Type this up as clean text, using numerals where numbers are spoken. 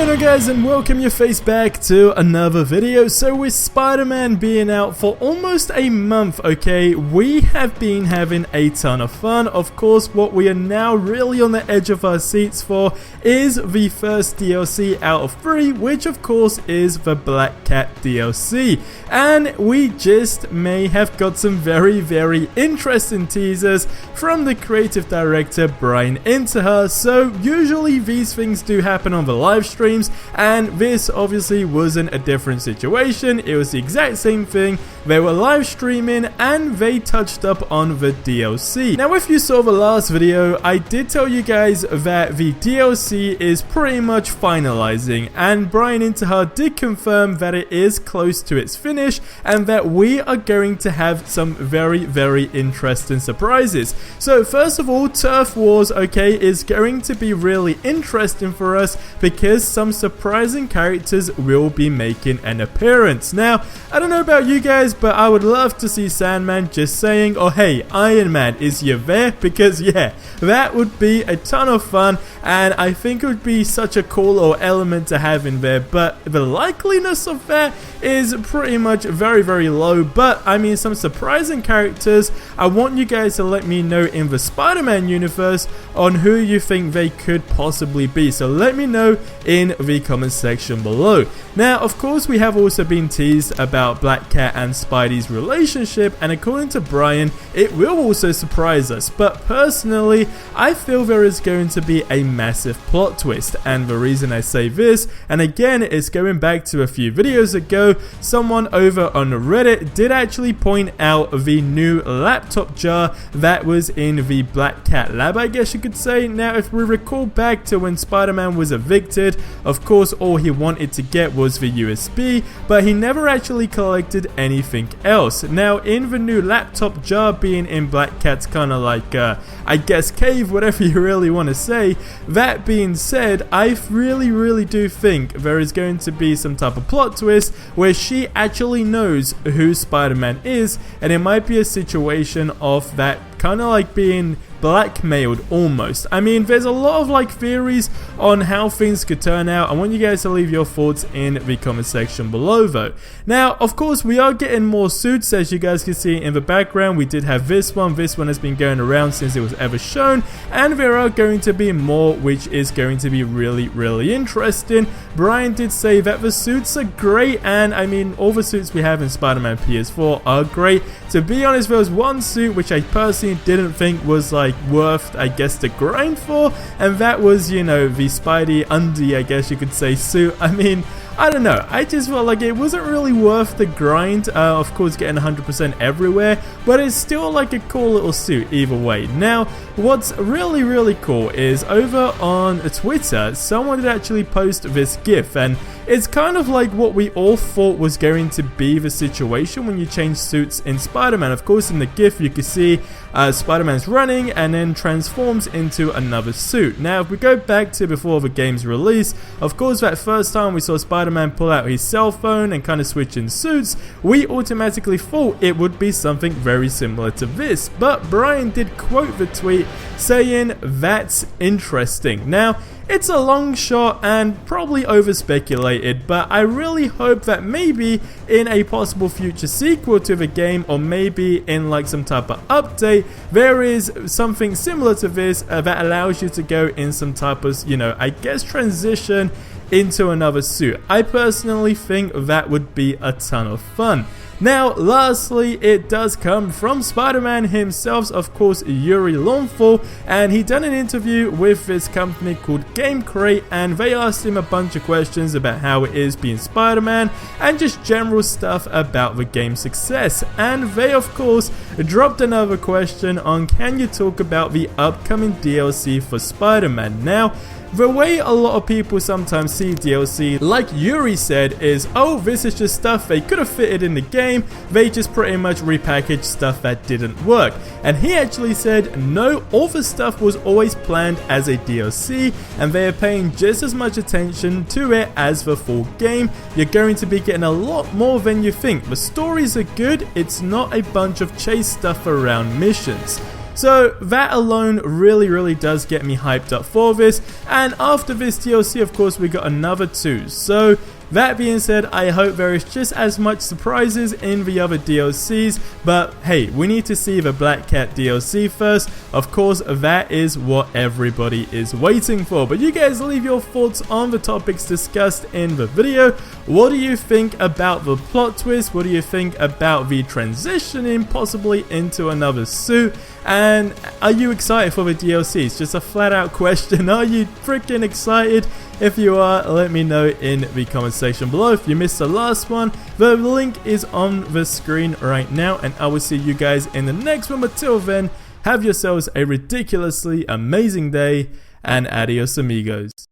going on, guys, and welcome your face back to another video. So with Spider-Man being out for almost a month, okay, we have been having a ton of fun. Of course, what we are now really on the edge of our seats for is the first DLC out of 3, which of course is the Black Cat DLC. And we just may have got some very interesting teasers from the creative director Brian Inter. So usually these things do happen on the live streams, and this obviously wasn't a different situation. It was the exact same thing. They were live streaming and they touched up on the DLC. Now, if you saw the last video, I did tell you guys that the DLC is pretty much finalizing, and Brian Inter did confirm that it is close to its finish and that we are going to have some very interesting surprises. So first of all, Turf Wars, okay, is going to be really interesting for us because some surprising characters will be making an appearance. Now, I don't know about you guys, but I would love to see Sandman just saying, oh hey, Iron Man, is you there? Because yeah, that would be a ton of fun, and I think it would be such a cool little element to have in there, but the likeliness of that is pretty much very low. But I mean, some surprising characters. I want you guys to let me know in the Spider-Man universe on who you think they could possibly be, so let me know in the comment section below. Now, of course, we have also been teased about Black Cat and Spidey's relationship, and according to Brian, it will also surprise us. But personally, I feel there is going to be a massive plot twist, and the reason I say this, and again, it's going back to a few videos ago, someone over on Reddit did actually point out the new laptop jar that was in the Black Cat lab, I guess you could say. Now, if we recall back to when Spider-Man was evicted, of course, all he wanted to get was the USB, but he never actually collected anything else. Now, in the new laptop jar being in Black Cat's kind of like, I guess, cave, whatever you really want to say. That being said, I really do think there is going to be some type of plot twist where she actually knows who Spider-Man is, and it might be a situation of that kind of like being blackmailed almost. I mean, there's a lot of like theories on how things could turn out. I want you guys to leave your thoughts in the comment section below though. Now, of course, we are getting more suits, as you guys can see in the background. We did have this one has been going around since it was ever shown, and there are going to be more, which is going to be really interesting. Brian did say that the suits are great, and I mean, all the suits we have in Spider-Man PS4 are great. To be honest, there was one suit which I personally didn't think was like worth, I guess, the grind for, and that was, you know, the Spidey undie, I guess you could say, suit. I mean, I don't know, I just felt like it wasn't really worth the grind. Of course, getting 100% everywhere, but it's still like a cool little suit either way. Now, what's really cool is over on Twitter, someone did actually post this GIF, and it's kind of like what we all thought was going to be the situation when you change suits in Spider-Man. Of course, in the GIF, you can see Spider-Man's running and then transforms into another suit. Now, if we go back to before the game's release, of course, that first time we saw Spider-Man pull out his cell phone and kind of switch in suits, we automatically thought it would be something very similar to this. But Brian did quote the tweet saying, "That's interesting." Now, it's a long shot and probably over speculated, but I really hope that maybe in a possible future sequel to the game, or maybe in like some type of update, there is something similar to this that allows you to go in some type of, you know, I guess, transition into another suit. I personally think that would be a ton of fun. Now, lastly, it does come from Spider-Man himself, of course, Yuri Lowenthal, and he done an interview with this company called Game Crate, and they asked him a bunch of questions about how it is being Spider-Man and just general stuff about the game's success. And they, of course, dropped another question on, can you talk about the upcoming DLC for Spider-Man? Now, the way a lot of people sometimes see DLC, like Yuri said, is, oh, this is just stuff they could have fitted in the game, they just pretty much repackaged stuff that didn't work. And he actually said, no, all the stuff was always planned as a DLC, and they are paying just as much attention to it as the full game. You're going to be getting a lot more than you think. The stories are good, it's not a bunch of chase stuff around missions. So that alone really does get me hyped up for this. And after this DLC, of course, we got another 2. So that being said, I hope there is just as much surprises in the other DLCs, but hey, we need to see the Black Cat DLC first. Of course, that is what everybody is waiting for. But you guys leave your thoughts on the topics discussed in the video. What do you think about the plot twist? What do you think about the transitioning possibly into another suit? And are you excited for the DLC? It's just a flat out question. Are you freaking excited? If you are, let me know in the comment section below. If you missed the last one, the link is on the screen right now, and I will see you guys in the next one. But till then, have yourselves a ridiculously amazing day, and adios amigos.